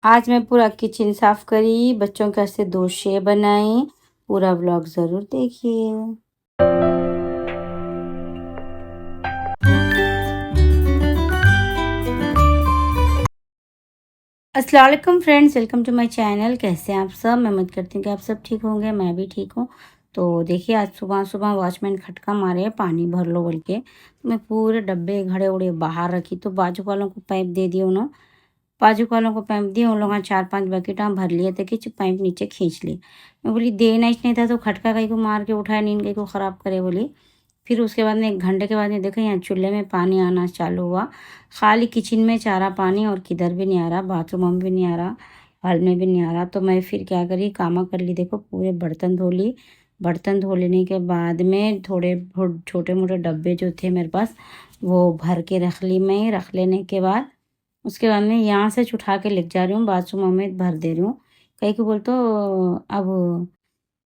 आज मैं पूरा किचन साफ करी, बच्चों के वास्ते डोसे बनाए। पूरा व्लॉग ज़रूर देखिए। अस्सलाम वालेकुम friends, welcome to my channel. कैसे हैं आप सब? मैं उम्मीद करती हूँ कि आप सब ठीक होंगे, मैं भी ठीक हूँ। तो देखिए, आज सुबह सुबह वॉचमैन खटका मारे पानी भर लो बोल के। तो मैं पूरे डब्बे घड़े उड़े बाहर रखी, तो बाजू वालों को पाइप दे दिए उन्होंने। बाजू वालों को पाइप दिए, उन लोगों ने 4-5 बकेट भर लिए थे कि पाइप नीचे खींच ली। मैं बोली देना ही नहीं था तो खटका कहीं को मार के उठाया, नींद कहीं को ख़राब करे बोली। फिर उसके बाद में 1 घंटे के बाद में देखो यहाँ चूल्हे में पानी आना चालू हुआ। खाली किचन में चारा पानी और किधर भी नहीं आ रहा, बाथरूम में भी नहीं आ रहा, हॉल में भी नहीं आ रहा। तो मैं फिर क्या करी, कामा कर ली। देखो पूरे बर्तन धो ली। बर्तन धो लेने के बाद में थोड़े बहुत छोटे मोटे डब्बे जो थे मेरे पास वो भर के रख ली। मैं रख लेने के बाद उसके बाद में यहाँ से उठा के लेके जा रही हूँ, बाथरूम में भर दे रही हूँ। कहीं को बोल तो अब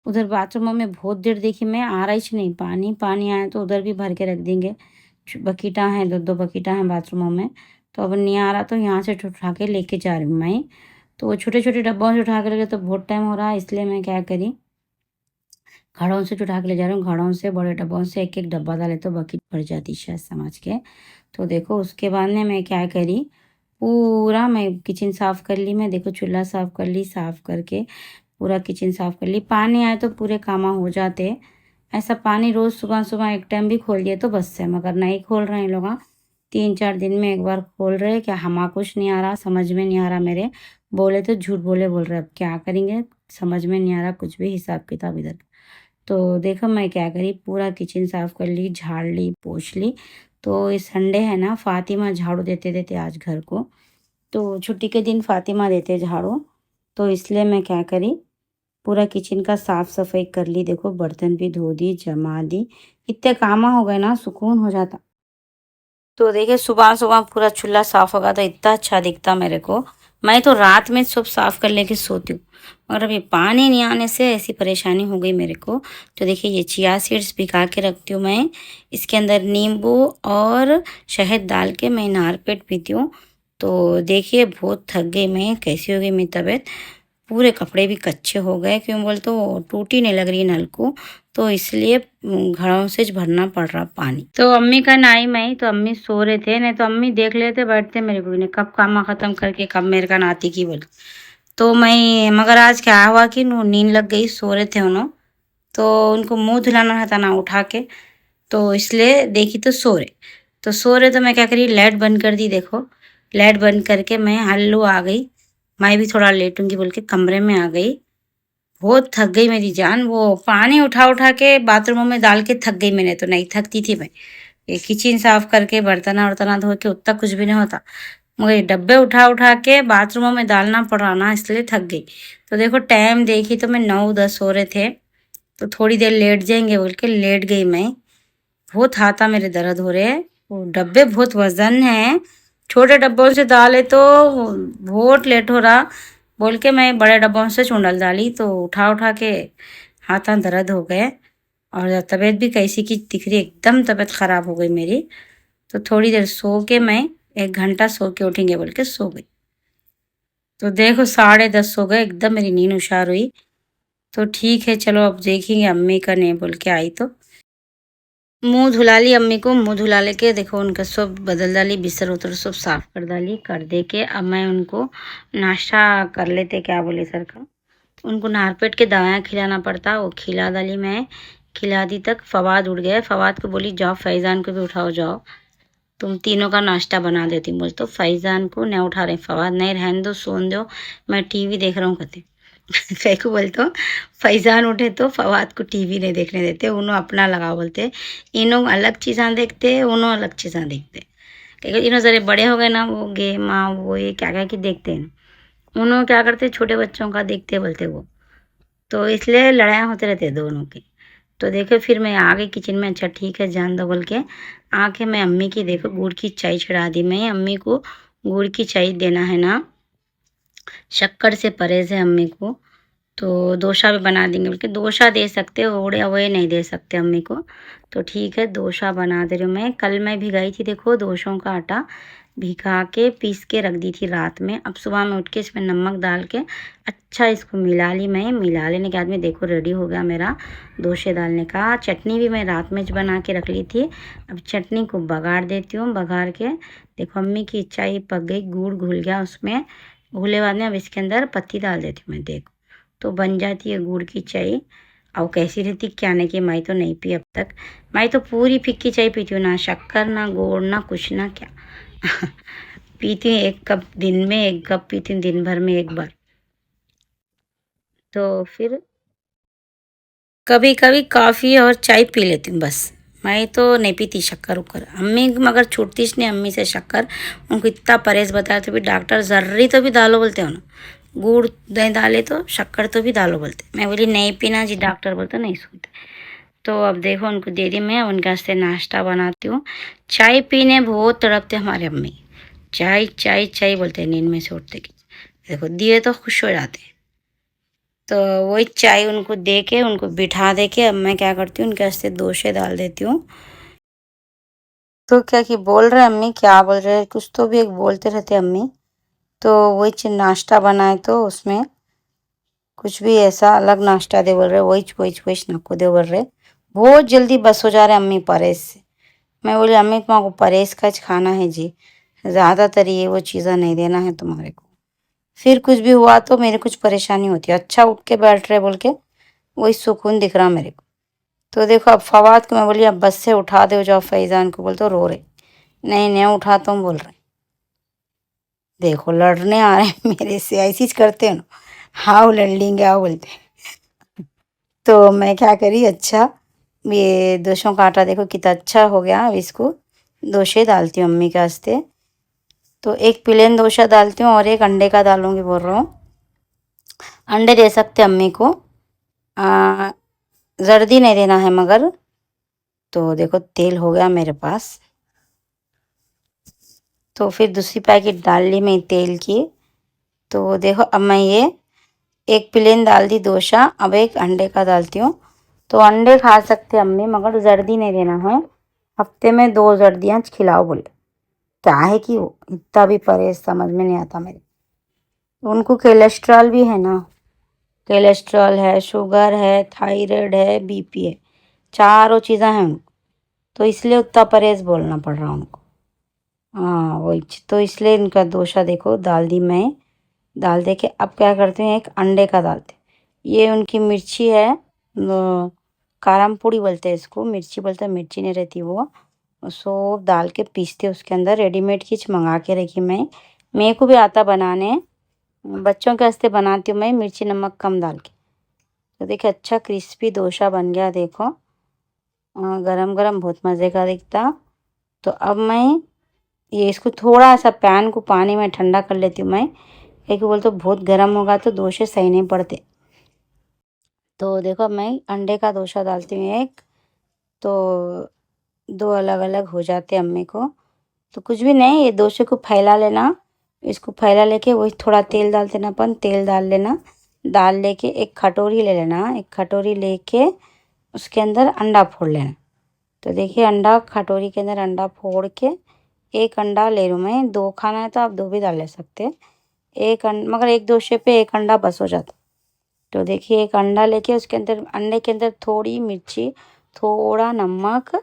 उधर बाथरूम में बहुत देर देखी मैं, आ रहा ही नहीं पानी। पानी आया तो उधर भी भर के रख देंगे। बकेटा हैं, 2-2 बकेटा हैं बाथरूमों में। तो अब नहीं आ रहा तो यहाँ से उठा के लेके जा रही हूँ मैं। तो वो छोटे छोटे डब्बों से उठा के लेके तो बहुत टाइम हो रहा है, इसलिए मैं क्या करी, घड़ों से उठा के ले जा रही हूँ। घड़ों से, बड़े डब्बों से एक एक डब्बा डाले तो बकेट भर जाती शायद समझ के। तो देखो उसके बाद में मैं क्या करी, पूरा मैं किचन साफ़ कर ली। मैं देखो चूल्हा साफ़ कर ली, साफ़ करके पूरा किचन साफ़ कर ली। पानी आए तो पूरे काम हो जाते। ऐसा पानी रोज़ सुबह सुबह एक टाइम भी खोल दिए तो बस है, मगर नहीं खोल रहे हैं लोग। 3-4 दिन में एक बार खोल रहे हैं क्या, हमा कुछ नहीं आ रहा, समझ में नहीं आ रहा मेरे। बोले तो झूठ बोले बोल रहे, अब क्या करेंगे, समझ में नहीं आ रहा कुछ भी हिसाब किताब इधर। तो देखो मैं क्या करी, पूरा किचन साफ़ कर ली, झाड़ ली, पोंछ ली। तो इस संडे है ना, फ़ातिमा झाड़ू देते देते आज घर को। तो छुट्टी के दिन फ़ातिमा देते झाड़ू। तो इसलिए मैं क्या करी, पूरा किचन का साफ सफाई कर ली। देखो बर्तन भी धो दी, जमा दी। इतने काम हो गए ना, सुकून हो जाता। तो देखिए सुबह सुबह पूरा चूल्हा साफ होगा तो इतना अच्छा दिखता मेरे को। मैं तो रात में सब साफ कर लेके सोती हूँ, मगर अभी पानी नहीं आने से ऐसी परेशानी हो गई मेरे को। तो देखिए ये चिया सीड्स भिगा के रखती हूँ मैं। इसके अंदर नींबू और शहद डाल के मैं नारपेट पीती हूँ। तो देखिए बहुत थक गई मैं, कैसी हो गई मेरी तबीयत। पूरे कपड़े भी कच्चे हो गए, क्यों बोल तो टूटी नहीं लग रही नल को। तो इसलिए घड़ों से भरना पड़ रहा पानी। तो अम्मी का नाई मैं, तो अम्मी सो रहे थे, नहीं तो अम्मी देख लेते बैठते मेरे को नहीं, कब काम खत्म करके कब मेरे का नाती की बोल। तो मैं, मगर आज क्या हुआ कि नींद लग गई, सो रहे थे उन्होंने। तो उनको मुंह धुलाना था ना उठा के, तो इसलिए देखी तो सो रहे। तो सो रहे तो मैं क्या करी, लाइट बंद कर दी। देखो लाइट बंद करके मैं हल्लू आ गई, मैं भी थोड़ा लेटूंगी बोल के कमरे में आ गई। बहुत थक गई मेरी जान, वो पानी उठा उठा के बाथरूमों में डाल के थक गई। मैंने तो नहीं थकती थी मैं, ये किचन साफ करके बर्तना वर्तना धो के उतना कुछ भी नहीं होता, मगर ये डब्बे उठा उठा के बाथरूमों में डालना पड़ रहा ना, इसलिए थक गई। तो देखो टाइम देखी तो मैं 9-10 हो रहे थे। तो थोड़ी देर लेट जाएंगे बोल के लेट गई मैं। बहुत हाथा मेरे दर्द हो रहे हैं, वो डब्बे बहुत वजन है, छोटे डब्बों से डाले तो बहुत लेट हो रहा बोल के मैं बड़े डब्बों से चुंडल डाली। तो उठा उठा के हाथा दर्द हो गए, और तबीयत भी कैसी की दिख रही, एकदम तबीयत ख़राब हो गई मेरी। तो थोड़ी देर सो के मैं, 1 घंटा सो के उठेंगे बोल के सो गई। तो देखो 10:30 हो गए, एकदम मेरी नींद उशार हुई। तो ठीक है चलो अब देखेंगे अम्मी का नहीं बोल के आई। तो मुंह धुला ली अम्मी को, मुंह धुला लेके देखो उनका सब बदल डाली, बिस्तर उतर सब साफ कर डाली। कर दे के अब मैं उनको नाश्ता कर लेते, क्या बोले सर का, उनको नारपेट के दवाएं खिलाना पड़ता, वो खिला डाली मैं। खिला दी तक फवाद उठ गए। फवाद को बोली जाओ फैज़ान को भी उठाओ, जाओ तुम तीनों का नाश्ता बना देती हूँ। बोल तो फैज़ान को नहीं उठा रहे, फवाद नहीं रहने दो, सोन दो, मैं टीवी देख रहा हूँ कहते। कह को बोलते हो फैज़ान उठे तो फवाद को टीवी नहीं देखने देते, उन्हों अपना लगा बोलते। इन्हों अलग चीज़ां देखते, उन्हों अलग चीज़ां देखते। क्योंकि इन्हों जरे बड़े हो गए ना, वो गेम वो ये क्या क्या की देखते हैं, उन्हों क्या करते छोटे बच्चों का देखते बोलते वो। तो इसलिए लड़ाइयाँ होते रहते दोनों की। तो देखो फिर मैं आ गई किचन में, अच्छा ठीक है जान दो बोल के आके मैं अम्मी की देखो गुड़ की चाय चढ़ा दी। मैं अम्मी को गुड़ की चाय देना है ना, शक्कर से परहेज है अम्मी को। तो डोसा भी बना देंगे बल्कि, डोसा दे सकते हो, ओड़े अवे नहीं दे सकते अम्मी को। तो ठीक है डोसा बना दे रही हूँ मैं। कल मैं भिगाई थी देखो डोसों का आटा, भिगा के पीस के रख दी थी रात में। अब सुबह में उठ के इसमें नमक डाल के अच्छा इसको मिला ली मैं। मिला लेने के बाद में देखो रेडी हो गया मेरा दोशे डालने का। चटनी भी मैं रात में बना के रख ली थी। अब चटनी को बघार देती हूँ। बघार के देखो अम्मी की चाय पक गई, गुड़ घुल गया उसमें। घुले बाद में अब इसके अंदर पत्ती डाल देती हूँ मैं, देखो तो बन जाती है गुड़ की चाय। और कैसी रहती क्या नहीं कि मैं तो नहीं पी अब तक। मैं तो पूरी फिक्की चाय पीती हूँ, ना शक्कर ना गुड़ ना कुछ ना क्या। पीती हूँ 1 कप दिन में, 1 कप पीती हूँ दिन भर में 1 बार। तो फिर कभी कभी कॉफ़ी और चाय पी लेती हूँ बस। मैं तो नहीं पीती शक्कर उक्कर। अम्मी मगर छूटती नहीं अम्मी से शक्कर। उनको इतना परहेज बताया तो भी डॉक्टर जर्री तो भी डालो बोलते हो ना, गुड़ नहीं डाले तो शक्कर तो भी डालो बोलते। मैं बोली नहीं पीना जी, डॉक्टर बोलते नहीं सुनते। तो अब देखो उनको दे दी मैं, उनके वास्ते नाश्ता बनाती हूँ। चाय पीने बहुत तड़पते हमारे अम्मी, चाय चाय चाय बोलते हैं नींद में से उठते कि। देखो दिए तो खुश हो जाते हैं। तो वही चाय उनको दे के उनको बिठा दे के अब मैं क्या करती हूँ उनके वास्ते दोशे डाल देती हूँ। तो क्या कि बोल रहे अम्मी, क्या बोल रहे कुछ तो भी एक बोलते रहते अम्मी। तो वही नाश्ता बनाए तो उसमें कुछ भी ऐसा अलग नाश्ता दे बोल रहे, वही वही वही नको दे बोल रहे। बहुत जल्दी बस हो जा रहे अम्मी परहेज से। मैं बोली अम्मी तुम्हारे को परहेज का खाना है जी, ज़्यादातर ये वो चीज़ें नहीं देना है तुम्हारे को। फिर कुछ भी हुआ तो मेरे कुछ परेशानी होती है। अच्छा उठ के बैठ रहे बोल के वही सुकून दिख रहा मेरे को। तो देखो अब फवाद को मैं बोली अब बस से उठा दो जाओ, फैज़ान को बोल तो रो रहे, नहीं नहीं उठाता हूँ बोल रहे। देखो लड़ने आ रहे हैं मेरे से, ऐसी करते हैं ना, हाँ लड़ लेंगे आओ बोलते हैं। तो मैं क्या करी, अच्छा ये दोशों का आटा देखो कितना अच्छा हो गया। अब इसको दोशे डालती हूँ अम्मी के वास्ते। तो एक प्लेन दोशा डालती हूँ और एक अंडे का डालूंगी बोल रहा हूँ। अंडे दे सकते अम्मी को, जर्दी नहीं देना है मगर। तो देखो तेल हो गया मेरे पास। तो फिर दूसरी पैकेट डाल ली मैं तेल की। तो देखो अब मैं ये एक प्लेन डाल दी दोशा, अब एक अंडे का डालती हूँ। तो अंडे खा सकते अम्मी मगर जर्दी नहीं देना है। हफ्ते में 2 जर्दियाँ खिलाओ बोले। क्या है कि वो इतना भी परहेज समझ में नहीं आता मेरे। उनको कोलेस्ट्रॉल भी है ना, कोलेस्ट्रॉल है, शुगर है, थायराइड है, बीपी है, चारों चीज़ें हैं उनको। तो इसलिए उतना परहेज बोलना पड़ रहा उनको। हाँ वही तो इसलिए इनका दोशा देखो डाल दी मैं। डाल दे के अब क्या करते हैं एक अंडे का डालते। ये उनकी मिर्ची है, कारम पूड़ी बोलते हैं इसको, मिर्ची बोलते हैं, मिर्ची नहीं रहती वो। उसको डाल के पीसते उसके अंदर। रेडीमेड चीज़ मंगा के रखी मैं, मेरे को भी आता बनाने। बच्चों के वास्ते बनाती हूँ मैं मिर्ची नमक कम डाल के। तो देखिए अच्छा क्रिस्पी डोसा बन गया देखो, गरम गरम बहुत मज़े का दिखता। तो अब मैं ये इसको थोड़ा सा पैन को पानी में ठंडा कर लेती हूँ मैं, क्योंकि बोल तो बहुत गर्म होगा तो डोसे सही नहीं पड़ते। तो देखो मैं अंडे का डोसा डालती हूँ एक, तो 2 अलग अलग हो जाते अम्मी को। तो कुछ भी नहीं, ये डोसे को फैला लेना। इसको फैला लेके वही थोड़ा तेल डाल देना, अपन तेल डाल लेना। डाल लेके एक कटोरी ले लेना, एक कटोरी लेके उसके अंदर अंडा फोड़ लेना। तो देखिए अंडा कटोरी के अंदर अंडा फोड़ के, एक अंडा ले लूँ मैं। 2 खाना है तो आप 2 भी डाल ले सकते हैं। मगर एक दोशे पे एक अंडा बस हो जाता। तो देखिए एक अंडा लेके उसके अंदर, अंडे के अंदर थोड़ी मिर्ची, थोड़ा नमक,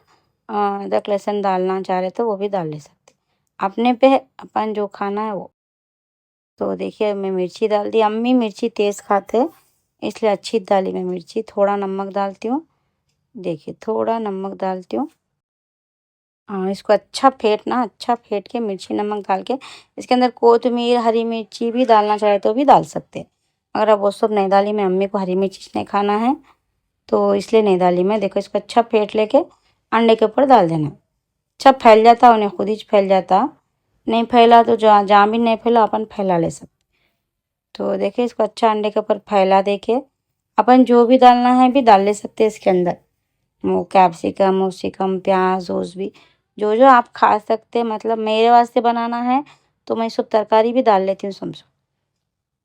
अदरक लहसुन डालना चाह रहे तो वो भी डाल ले सकते, अपने पे अपन जो खाना है वो। तो देखिए मैं मिर्ची डाल दी, अम्मी मिर्ची तेज़ खाते हैं इसलिए अच्छी डाली मैं मिर्ची। थोड़ा नमक डालती हूँ, देखिए थोड़ा नमक डालती हूँ। हाँ इसको अच्छा फेंटना, अच्छा फेंट के मिर्ची नमक डाल के इसके अंदर कोतमीर हरी मिर्ची भी डालना चाहे तो भी डाल सकते हैं। अगर अब वो सब नहीं डाली, मैं अम्मी को हरी मिर्ची नहीं खाना है तो इसलिए नहीं डाली मैं। देखो इसको अच्छा फेंट लेके अंडे के ऊपर डाल देना। अच्छा फैल जाता, उन्हें खुद ही फैल जाता। नहीं फैला तो जहाँ जहाँ भी नहीं फैला अपन फैला ले सकते। तो देखिए इसको अच्छा अंडे के ऊपर फैला दे के अपन जो भी डालना है भी डाल ले सकते हैं इसके अंदर। वो कैप्सिकम उसिकम प्याज ओस भी, जो जो आप खा सकते हैं। मतलब मेरे वास्ते बनाना है तो मैं सब तरकारी भी डाल लेती हूँ समझो।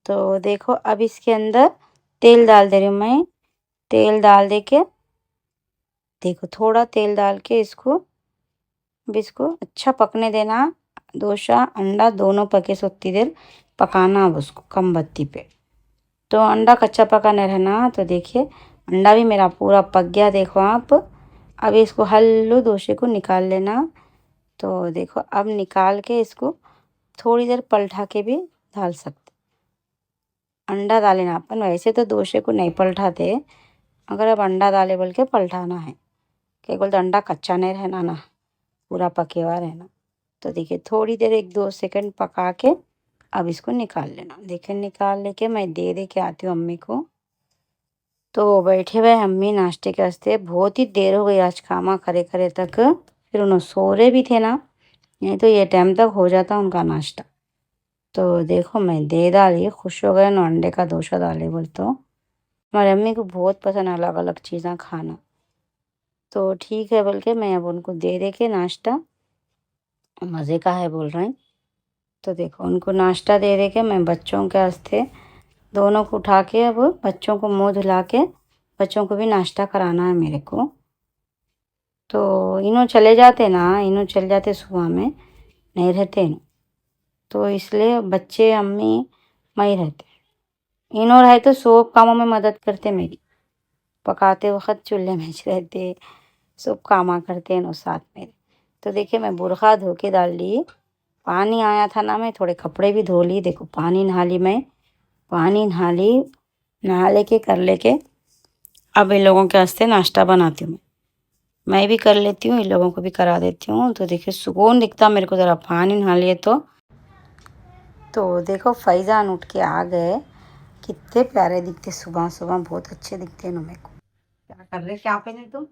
तो देखो अब इसके अंदर तेल डाल दे रही हूँ मैं। तेल डाल दे के देखो थोड़ा तेल डाल के इसको, अब इसको अच्छा पकने देना। डोसा अंडा दोनों पके से उतनी देर पकाना अब उसको कम बत्ती पे। तो अंडा कच्चा पका नहीं रहना। तो देखिए अंडा भी मेरा पूरा पक गया, देखो आप। अब इसको हल्लू डोसे को निकाल लेना। तो देखो अब निकाल के इसको थोड़ी देर पलटा के भी डाल सकते। अंडा डाले ना अपन, वैसे तो डोसे को नहीं पलटाते, अगर अब अंडा डाले बोल के पलटाना है, क्या बोलते अंडा कच्चा नहीं रहना ना, पूरा पके हुआ रहना। तो देखिए थोड़ी देर 1-2 सेकंड पका के अब इसको निकाल लेना। देखिए निकाल लेके मैं दे के आती हूँ अम्मी को। तो बैठे हुए अम्मी नाश्ते के वास्ते, बहुत ही देर हो गई आज खामा करे करे तक, फिर उन्होंने सो रहे भी थे ना, नहीं तो ये टाइम तक हो जाता उनका नाश्ता। तो देखो मैं दे डाली, खुश हो गए ना, अंडे का डोसा डाले बोल। तो हमारी अम्मी को बहुत पसंद अलग अलग चीज़ें खाना। तो ठीक है बोल के मैं अब उनको दे के नाश्ता, मज़े का है बोल रहे हैं। तो देखो उनको नाश्ता दे के मैं बच्चों के वास्ते दोनों को उठा के अब बच्चों को मुँह धुला के बच्चों को भी नाश्ता कराना है मेरे को। तो इन्हों चले जाते ना, इन्हों चले जाते सुबह में, नहीं रहते इन्हों। तो इसलिए बच्चे अम्मी मैं ही रहते। इन्हों रहे तो सब कामों में मदद करते मेरी, पकाते वक्त चूल्हे में रहते, सब कामा करते हैं साथ में। तो देखिए मैं बुरखा धो के डाल ली, पानी आया था ना, मैं थोड़े कपड़े भी धो ली। देखो पानी नहा ली मैं, पानी नहा ली, नहा लेके कर लेके अब इन लोगों के वास्ते नाश्ता बनाती हूँ। मैं भी कर लेती हूँ, इन लोगों को भी करा देती हूँ। तो देखिए सुकून दिखता मेरे को, ज़रा पानी नहा लिए तो देखो फैज़ान उठ के आ गए, कितने प्यारे दिखते सुबह सुबह, बहुत अच्छे दिखते हैं ना मेरे को। क्या कर रहे, क्या पहने तुम?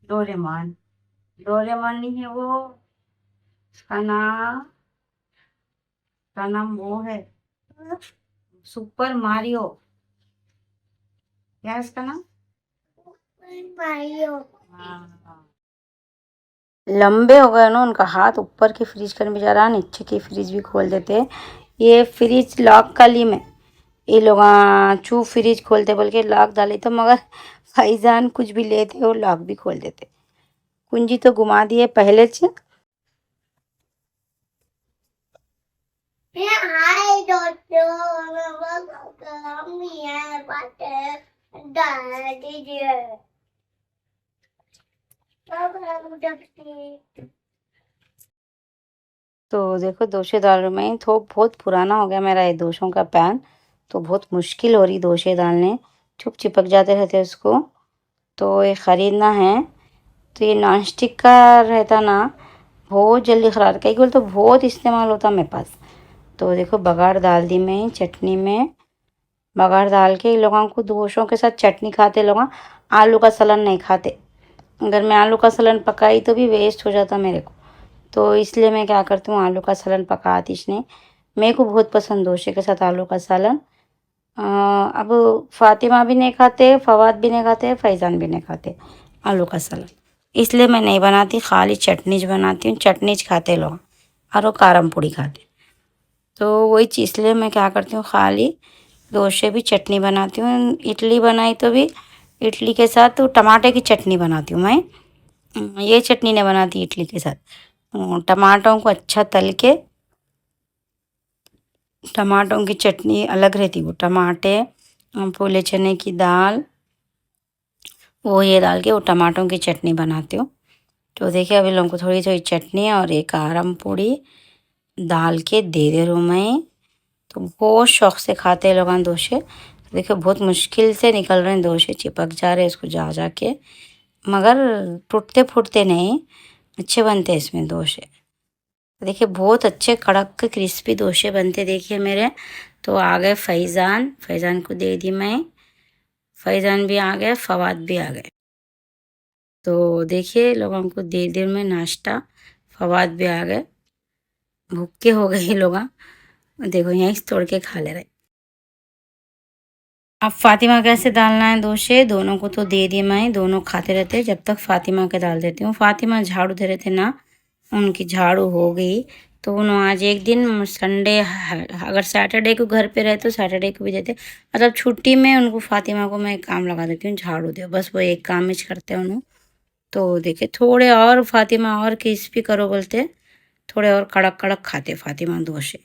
डोरेमोन। डोरेमोन नहीं है वो, उसका नाम, उसका नाम वो है सुपर मारियो। क्या है उसका नाम? मारियो। हाँ। लंबे हो गए ना उनका हाथ, ऊपर की फ्रिज का भी जा रहा, नीचे की फ्रिज भी खोल देते। ये फ्रिज लॉक कर ली मैं, ये लोग चू फ्रिज खोलते बोल के लॉक डाले, तो मगर भाईजान कुछ भी लेते वो लॉक भी खोल देते। कुंजी तो घुमा दिए पहले से। तो देखो दोषे डाल में तो बहुत पुराना हो गया मेरा ये दोषों का पैन, तो बहुत मुश्किल हो रही दोषे डालने, चुप चिपक जाते रहते उसको। तो ये ख़रीदना है। तो ये नॉन स्टिक का रहता ना, बहुत जल्दी ख़राब, कई बोल तो बहुत इस्तेमाल होता मेरे पास। तो देखो बघाड़ डाल दी मैं चटनी में, बघाड़ डाल के इन लोगों को दोषों के साथ चटनी खाते लोग, आलू का सलन नहीं खाते। अगर मैं आलू का सलन पकाई तो भी वेस्ट हो जाता मेरे को, तो इसलिए मैं क्या करती हूँ आलू का सलन पकाती इसने। मेरे को बहुत पसंद डोसे के साथ आलू का सलन। अब फातिमा भी नहीं खाते, फवाद भी नहीं खाते, फैज़ान भी नहीं खाते आलू का सलन, इसलिए मैं नहीं बनाती, खाली चटनीज बनाती हूँ। चटनीज खाते लोग और वो कारम पूड़ी खाते। तो वही चीज़, इसलिए मैं क्या करती हूँ खाली डोसे भी चटनी बनाती हूँ। इडली बनाई तो भी इडली के साथ तो टमाटर की चटनी बनाती हूँ मैं। ये चटनी नहीं बनाती इडली के साथ। टमाटरों को अच्छा तल के, टमाटरों की चटनी अलग रहती, वो टमाटे, फूले चने की दाल, वो ये डाल के वो टमाटरों की चटनी बनाती हूँ। तो देखिए अभी लोगों को थोड़ी थोड़ी चटनी और एक आरम पूड़ी डाल के दे रहा हूँ मैं। तो बहुत शौक से खाते हैं लोग दोसे। तो देखिए बहुत मुश्किल से निकल रहे हैं दोसे, चिपक जा रहे हैं इसको जा जा के, मगर टूटते फूटते नहीं, अच्छे बनते हैं इसमें दोसे। देखिए बहुत अच्छे कड़क क्रिस्पी डोसे बनते देखिए मेरे। तो आ गए फैज़ान, फैज़ान को दे दी मैं, फैज़ान भी आ गए, फवाद भी आ गए। तो देखिए लोगों को दे देर में नाश्ता, फवाद भी आ गए, भूखे हो गए लोग। देखो यहीं से तोड़ के खा ले रहे। अब फातिमा कैसे डालना है डोसे, दोनों को तो दे दिए मैं, दोनों खाते रहते, जब तक फातिमा के डाल देती हूँ। फातिमा झाड़ू दे रहे थे ना, उनकी झाड़ू हो गई। तो उन्होंने आज एक दिन संडे, अगर सैटरडे को घर पे रहे तो सैटरडे को भी देते, मतलब छुट्टी में उनको फातिमा को मैं काम लगा देती हूँ, झाड़ू दे, बस वो एक काम ही करते हैं उन्होंने। तो देखिए थोड़े और फातिमा और क्रिस्पी करो बोलते, थोड़े और कड़क कड़क खाते फातिमा डोसे।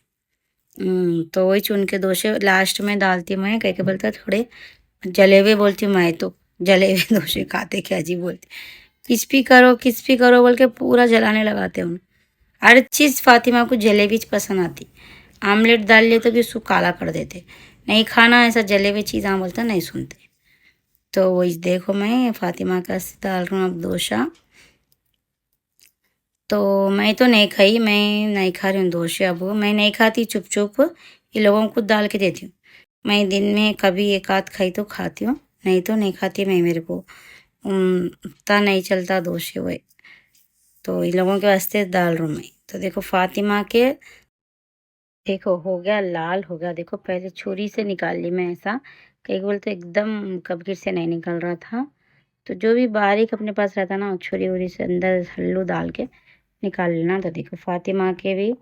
तो वही चुन के डोसे लास्ट में डालती मैं, कह के बोलता थोड़े जलेबी बोलती मैं तो, जलेबी डोसे खाते क्या जी बोलती, क्रिस्पी करो बोल के पूरा जलाने लगाते उन। हर चीज़ फातिमा को जलेबी पसंद आती, आमलेट डाल लिए तो भी उसको काला कर देते, नहीं खाना ऐसा जलेबी चीज़ हाँ बोलता नहीं सुनते। तो वही देखो मैं फातिमा का डाल रहा हूँ अब डोसा। तो मैं तो नहीं खाई, मैं नहीं खा रही हूँ डोसे, अब मैं नहीं खाती, चुप चुप ये लोगों को डाल के देती हूँ। मैं दिन में कभी एक आध खाई तो खाती हूँ, नहीं तो नहीं खाती मैं, मेरे को इतना नहीं चलता डोसे हुए। तो इन लोगों के वास्ते डाल रहा हूँ मैं। तो देखो फातिमा के, देखो हो गया लाल हो गया, देखो पहले छुरी से निकाल ली मैं ऐसा, कई बोल तो एकदम कबीर से नहीं निकल रहा था। तो जो भी बारीक अपने पास रहता ना छुरी उरी से अंदर हल्लू डाल के निकाल लेना। तो देखो फातिमा के भी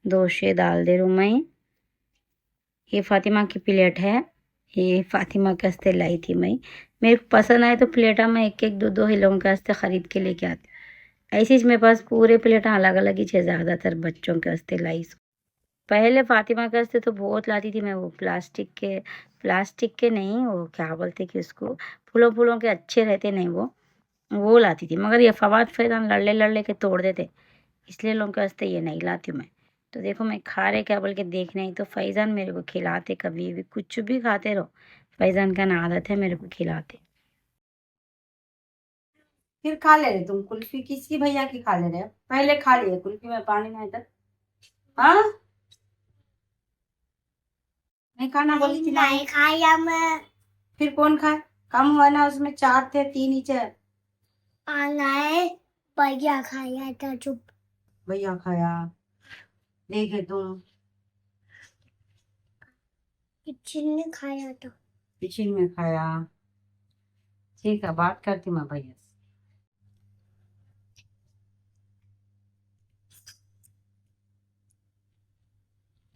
दोषे डाल दे रूँ मैं। ये फातिमा की प्लेट है, ये फातिमा के वास्ते लाई थी मैं, मेरे को पसंद आए तो प्लेटा मैं एक एक दो दो ही लोगों के वास्ते ख़रीद के लेके आती। ऐसी ही मेरे पास पूरे प्लेटा अलग अलग ही है, ज़्यादातर बच्चों के वास्ते लाई। पहले फातिमा के वास्ते तो बहुत लाती थी मैं, वो प्लास्टिक के नहीं, वो क्या बोलते कि उसको, फूलों फूलों के अच्छे रहते नहीं वो लाती थी, मगर ये फवाद फैजान लड़ले लड़ले के तोड़ देते, इसलिए लोगों के वास्ते ये नहीं लाती हूँ मैं। तो देखो मैं खा रहे क्या बोल के देख नहीं, तो फैजान मेरे को खिलाते, कभी भी कुछ भी खाते रहो, फैजान का ना आदत है मेरे को खिलाते। फिर खा ले रहे तुम कुल्फी, किसकी भैया की खा ले रहे हो, पहले खा लिए कुल्फी में पानी में तक। हाँ नहीं खाना बोली थी, नहीं खाया मैं। फिर कौन खाए, कम हुआ ना, उसमें चार थे, तीन ही थे। नहीं भैया खाया था, चुप। भैया खाया, देखे तुम, किचन में खाया था, किचन में खाया। ठीक है बात करती मैं भैया से।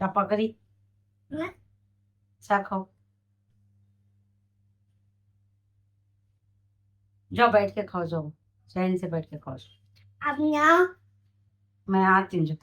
क्या पकड़ी, क्या खाओ, जाओ बैठ के खाओ, जाओ चैन से बैठ के खाओ। अब ना मैं आती हूँ।